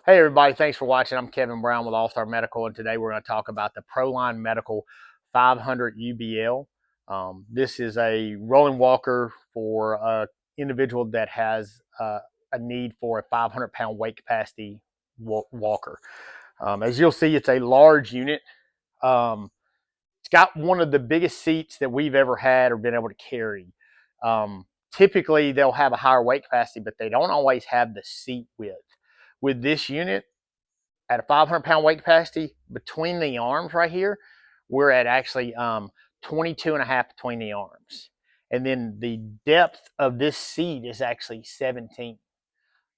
Hey everybody, thanks for watching. I'm Kevin Brown with All Star Medical, and today we're going to talk about the Proline Medical 500 UBL. This is a rolling walker for an individual that has a need for a 500-pound weight capacity walker. As you'll see, it's a large unit. It's got one of the biggest seats that we've ever had or been able to carry. Typically, they'll have a higher weight capacity, but they don't always have the seat width. With this unit, at a 500-pound weight capacity, between the arms right here, we're at actually 22 and a half between the arms. And then the depth of this seat is actually 17.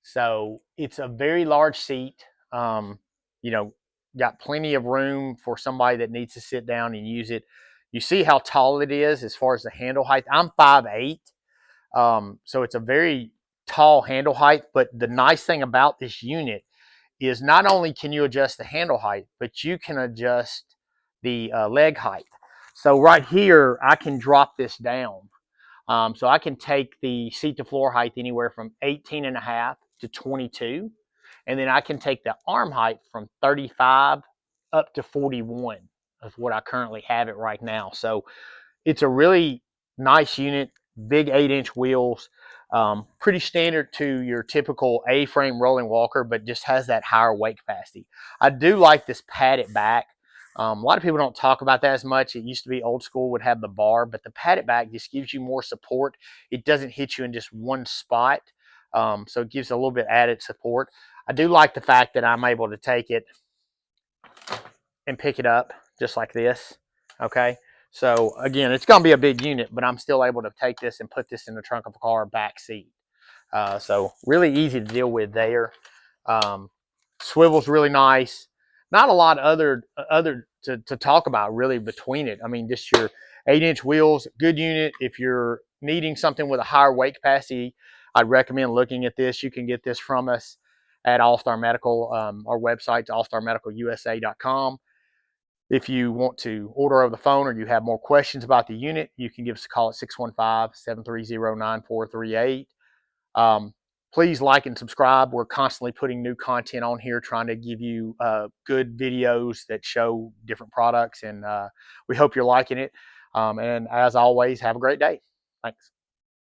So it's a very large seat. You know, got plenty of room for somebody that needs to sit down and use it. You see how tall it is as far as the handle height. I'm 5'8", so it's a very tall handle height. But the nice thing about this unit is not only can you adjust the handle height, but you can adjust the leg height. So right here, I can drop this down. So I can take the seat to floor height anywhere from 18 and a half to 22. And then I can take the arm height from 35 up to 41 is what I currently have it right now. So it's a really nice unit, big 8-inch wheels, pretty standard to your typical A-frame rolling walker, but just has that higher weight capacity. I do like this padded back. A lot of people don't talk about that as much. It used to be old school, would have the bar, but the padded back just gives you more support. It doesn't hit you in just one spot, so it gives a little bit added support. I do like the fact that I'm able to take it and pick it up just like this, okay? So again, it's going to be a big unit, but I'm still able to take this and put this in the trunk of a car back seat. So really easy to deal with there. Swivel's really nice. Not a lot other to talk about really between it. I mean, just your 8-inch wheels, good unit. If you're needing something with a higher weight capacity, I'd recommend looking at this. You can get this from us at All Star Medical. Our website's allstarmedicalusa.com. If you want to order over the phone or you have more questions about the unit, you can give us a call at 615-730-9438. Please like and subscribe. We're constantly putting new content on here, trying to give you good videos that show different products, and we hope you're liking it. And as always, have a great day. Thanks.